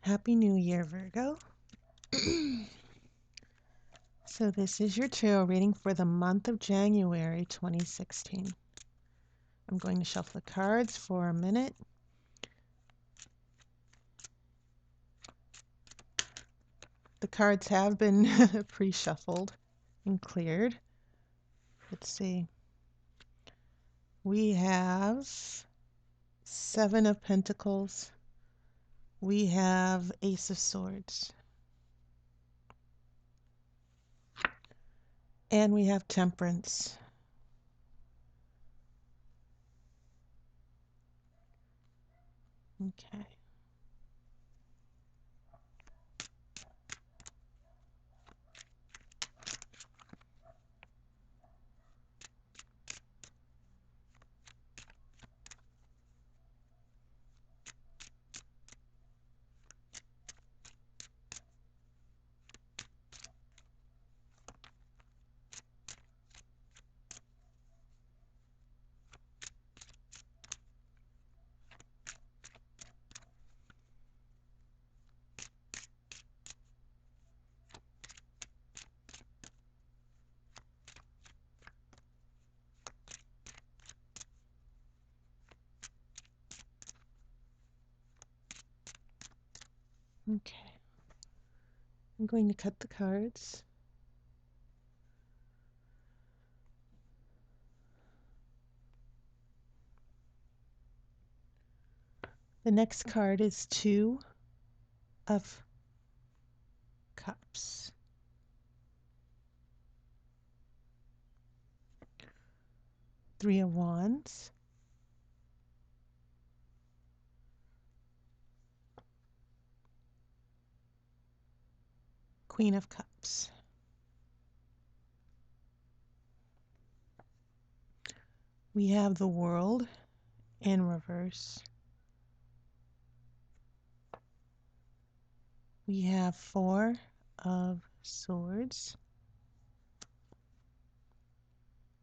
Happy New Year, Virgo. So this is your tarot reading for the month of January 2016. I'm going to shuffle the cards for a minute. The cards have been pre-shuffled and cleared. Let's see. We have Seven of Pentacles. We have Ace of Swords. And we have Temperance. Okay. Okay. I'm going to cut the cards. The next card is Two of Cups. Three of Wands. Queen of Cups. We have the World in reverse. We have Four of Swords.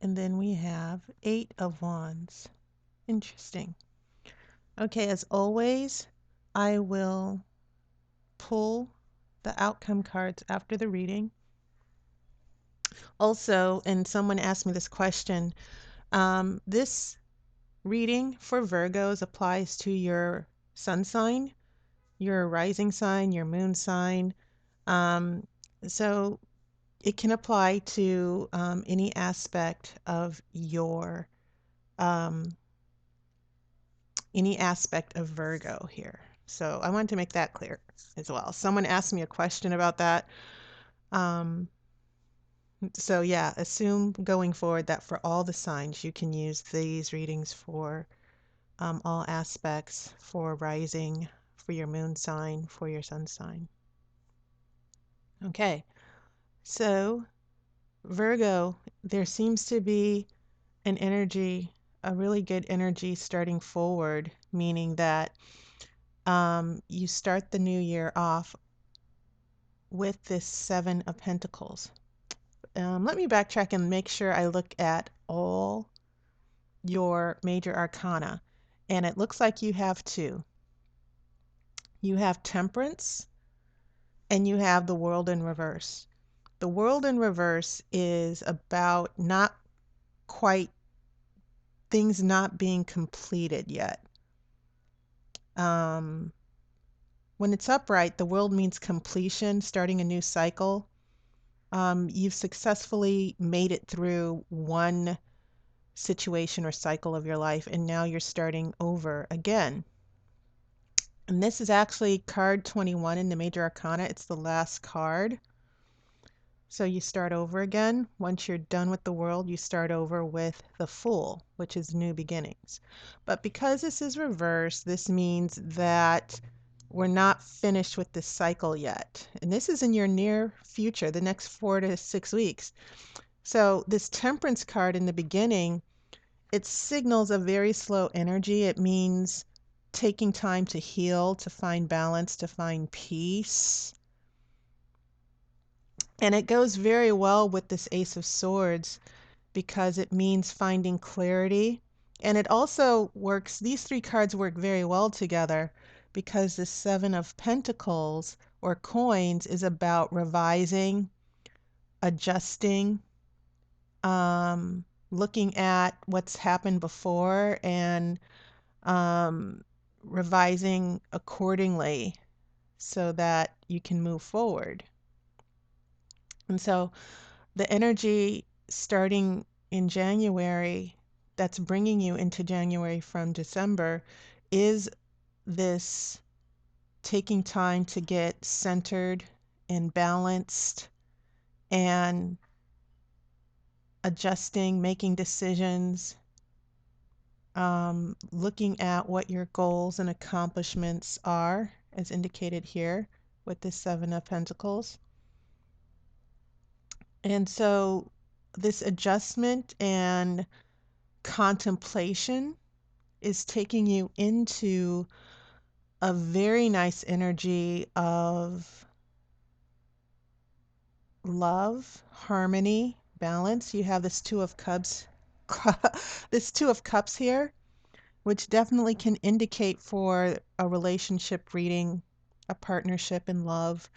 And then we have Eight of Wands. Interesting. Okay, as always, I will pull the outcome cards after the reading. Also, and someone asked me this question, this reading for Virgos applies to your sun sign, your rising sign, your moon sign. So it can apply to any aspect of your Virgo here. So I wanted to make that clear as well. Someone asked me a question about that. So yeah, assume going forward that for all the signs you can use these readings for all aspects, for rising, for your moon sign, for your sun sign. Okay, so Virgo, there seems to be an energy, a really good energy starting forward, meaning that you start the new year off with this Seven of Pentacles. Let me backtrack and make sure I look at all your major arcana. And it looks like you have two. You have Temperance and you have the World in reverse. The World in reverse is about not quite things not being completed yet. When it's upright, the World means completion, starting a new cycle. You've successfully made it through one situation or cycle of your life, and now you're starting over again. And this is actually card 21 in the major arcana. It's the last card. So you start over again. Once you're done with the World, you start over with the Fool, which is new beginnings. But because this is reversed, this means that we're not finished with this cycle yet. And this is in your near future, the next 4 to 6 weeks. So this Temperance card in the beginning, it signals a very slow energy. It means taking time to heal, to find balance, to find peace. And it goes very well with this Ace of Swords because it means finding clarity. And it also works, these three cards work very well together because the Seven of Pentacles or coins is about revising, adjusting, looking at what's happened before and um, revising accordingly so that you can move forward. And so the energy starting in January that's bringing you into January from December is this taking time to get centered and balanced and adjusting, making decisions, looking at what your goals and accomplishments are, as indicated here with the Seven of Pentacles. And so this adjustment and contemplation is taking you into a very nice energy of love, harmony, balance. You have this Two of Cups, this Two of Cups here, which definitely can indicate for a relationship reading, a partnership in love.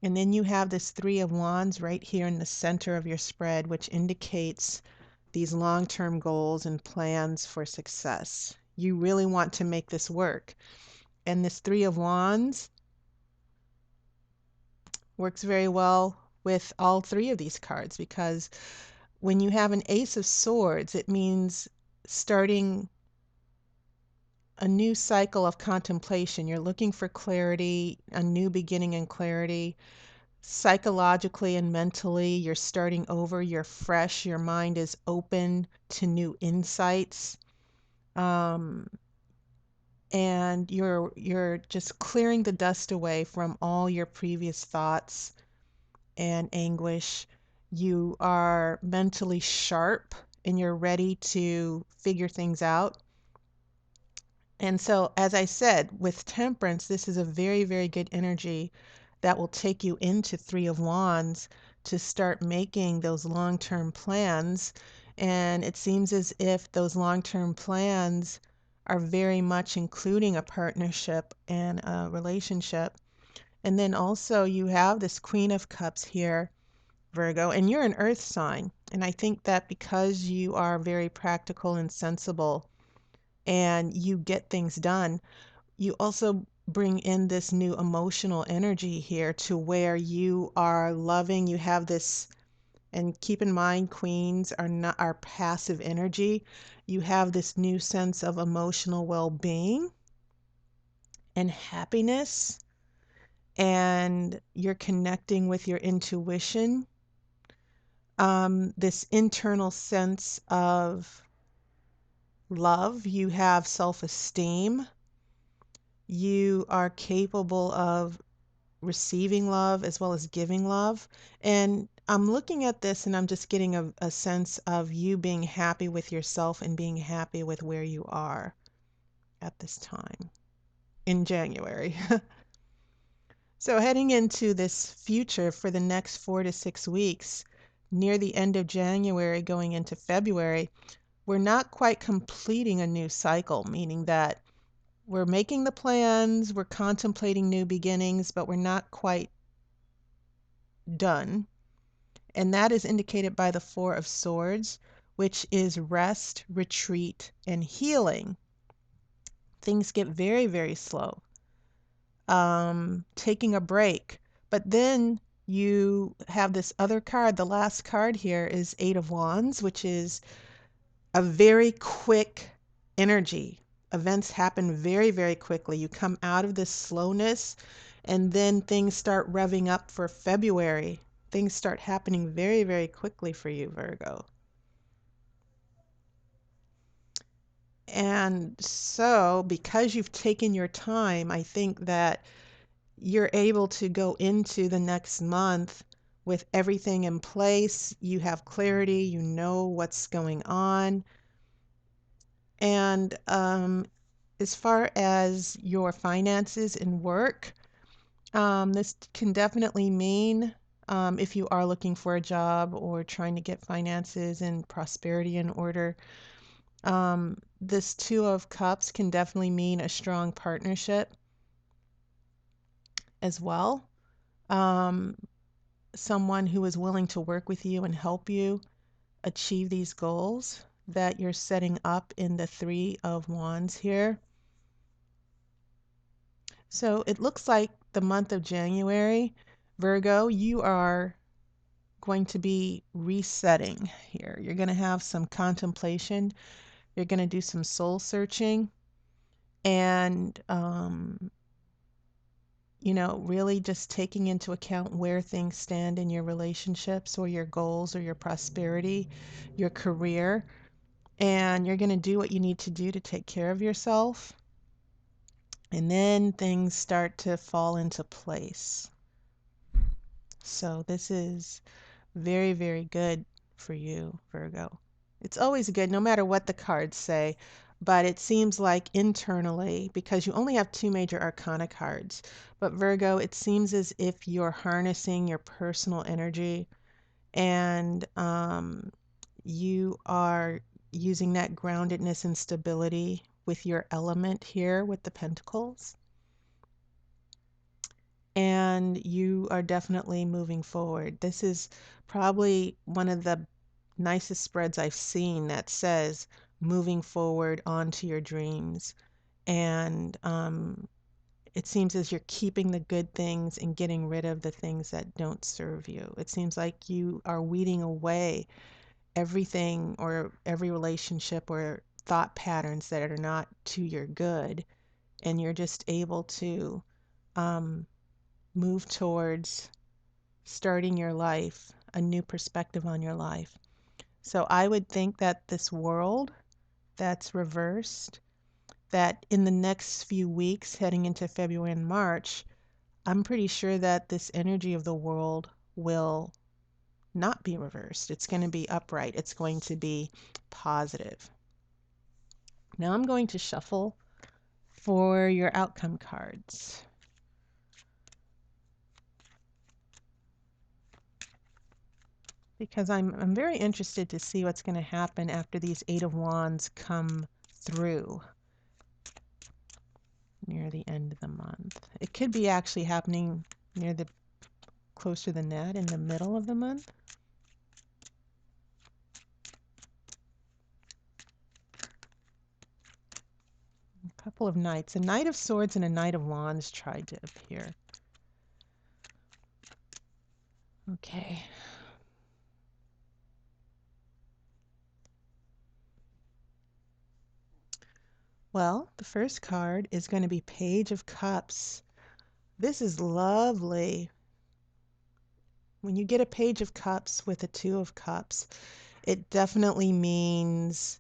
And then you have this Three of Wands right here in the center of your spread, which indicates these long-term goals and plans for success. You really want to make this work. And this Three of Wands works very well with all three of these cards because when you have an Ace of Swords, it means starting a new cycle of contemplation. You're looking for clarity, a new beginning and clarity. Psychologically and mentally, you're starting over, you're fresh, your mind is open to new insights. Um, and you're just clearing the dust away from all your previous thoughts and anguish. You are mentally sharp and you're ready to figure things out. And so, as I said, with Temperance, this is a very, very good energy that will take you into Three of Wands to start making those long-term plans. And it seems as if those long-term plans are very much including a partnership and a relationship. And then also you have this Queen of Cups here, Virgo, and you're an earth sign. And I think that because you are very practical and sensible and you get things done, you also bring in this new emotional energy here to where you are loving, you have this, and keep in mind, queens are not our passive energy. You have this new sense of emotional well-being and happiness, and you're connecting with your intuition. This internal sense of love, you have self-esteem, you are capable of receiving love as well as giving love. And I'm looking at this and I'm just getting a sense of you being happy with yourself and being happy with where you are at this time in January. So heading into this future for the next 4 to 6 weeks, near the end of January going into February, we're not quite completing a new cycle, meaning that we're making the plans, we're contemplating new beginnings, but we're not quite done. And that is indicated by the Four of Swords, which is rest, retreat, and healing. Things get very, very slow. Taking a break. But then you have this other card. The last card here is Eight of Wands, which is a very quick energy. Events happen very, very quickly. You come out of this slowness and then things start revving up for February. Things start happening very, very quickly for you, Virgo. And so, because you've taken your time, I think that you're able to go into the next month with everything in place. You have clarity, you know what's going on. And as far as your finances and work, this can definitely mean if you are looking for a job or trying to get finances and prosperity in order, this Two of Cups can definitely mean a strong partnership. as well. Um, Someone who is willing to work with you and help you achieve these goals that you're setting up in the Three of Wands here. So it looks like the month of January, Virgo, you are going to be resetting here. You're going to have some contemplation. You're going to do some soul searching and, really just taking into account where things stand in your relationships or your goals or your prosperity, your career. And you're going to do what you need to do to take care of yourself. And then things start to fall into place. So this is very, very good for you, Virgo. It's always good, no matter what the cards say, but it seems like internally, because you only have two major arcana cards, but Virgo, it seems as if you're harnessing your personal energy and you are using that groundedness and stability with your element here with the pentacles. And you are definitely moving forward. This is probably one of the nicest spreads I've seen that says moving forward onto your dreams. And it seems as you're keeping the good things and getting rid of the things that don't serve you. It seems like you are weeding away everything or every relationship or thought patterns that are not to your good. And you're just able to um, move towards starting your life, a new perspective on your life. So I would think that this world that's reversed, that in the next few weeks heading into February and March, I'm pretty sure that this energy of the world will not be reversed. It's going to be upright. It's going to be positive. Now I'm going to shuffle for your outcome cards. Because I'm very interested to see what's going to happen after these Eight of Wands come through near the end of the month. It could be actually happening near the closer than that in the middle of the month. A couple of knights. A Knight of Swords and a Knight of Wands tried to appear. Okay. Well, the first card is going to be Page of Cups. This is lovely. When you get a Page of Cups with a Two of Cups, it definitely means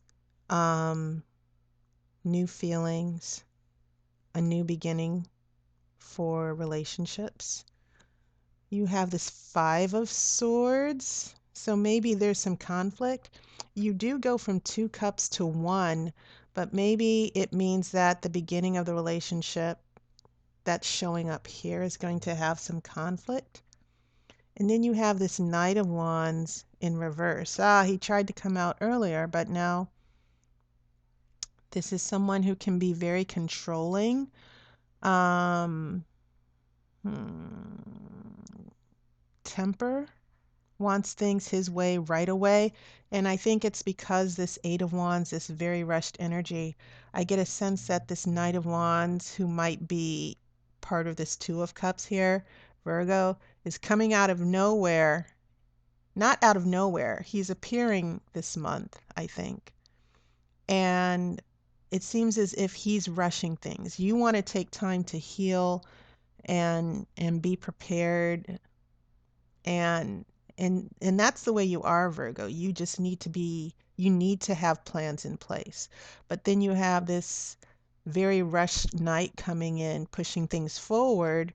um, new feelings, a new beginning for relationships. You have this Five of Swords, so maybe there's some conflict. You do go from two cups to one, but maybe it means that the beginning of the relationship that's showing up here is going to have some conflict. And then you have this Knight of Wands in reverse. Ah, he tried to come out earlier, but now this is someone who can be very controlling. Um, Temper, wants things his way right away. And I think it's because this Eight of Wands, this very rushed energy, I get a sense that this Knight of Wands, who might be part of this Two of Cups here, Virgo, is coming out of nowhere. Not out of nowhere. He's appearing this month, I think. And it seems as if he's rushing things. You want to take time to heal and be prepared and and that's the way you are, Virgo. You just need to be, you need to have plans in place. But then you have this very rushed night coming in, pushing things forward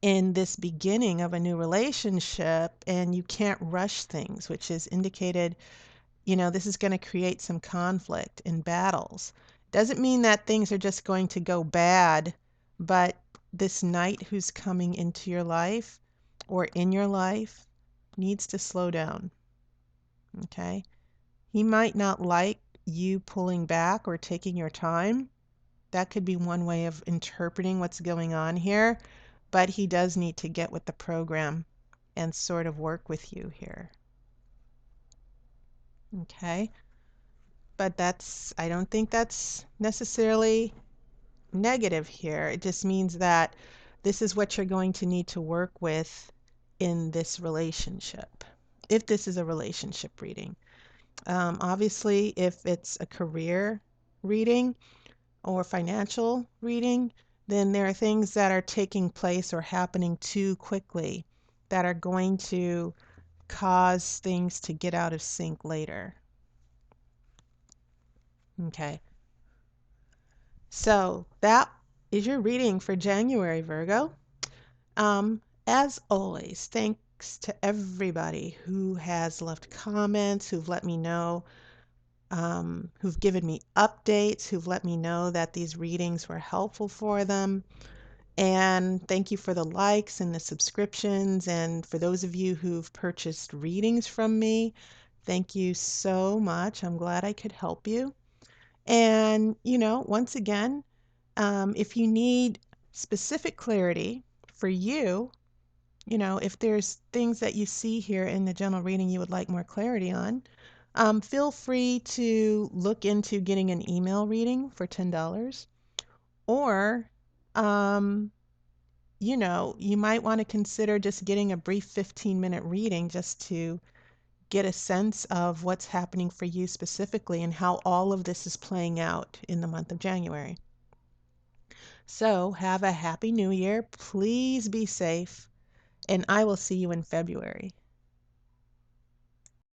in this beginning of a new relationship, and you can't rush things, which is indicated, this is going to create some conflict and battles. Doesn't mean that things are just going to go bad, but this knight who's coming into your life or in your life needs to slow down. Okay? He might not like you pulling back or taking your time, That could be one way of interpreting what's going on here, but he does need to get with the program and sort of work with you here. Okay? But I don't think that's necessarily negative here. It just means that this is what you're going to need to work with in this relationship, if this is a relationship reading. Obviously, if it's a career reading or financial reading, then there are things that are taking place or happening too quickly that are going to cause things to get out of sync later. Okay, so that is your reading for January, Virgo. As always, thanks to everybody who has left comments, who've let me know, who've given me updates, who've let me know that these readings were helpful for them. And thank you for the likes and the subscriptions. And for those of you who've purchased readings from me, thank you so much. I'm glad I could help you. And, once again, if you need specific clarity for you, if there's things that you see here in the general reading you would like more clarity on, feel free to look into getting an email reading for $10. Or, you might want to consider just getting a brief 15-minute reading just to get a sense of what's happening for you specifically and how all of this is playing out in the month of January. So, have a happy new year. Please be safe, and I will see you in February.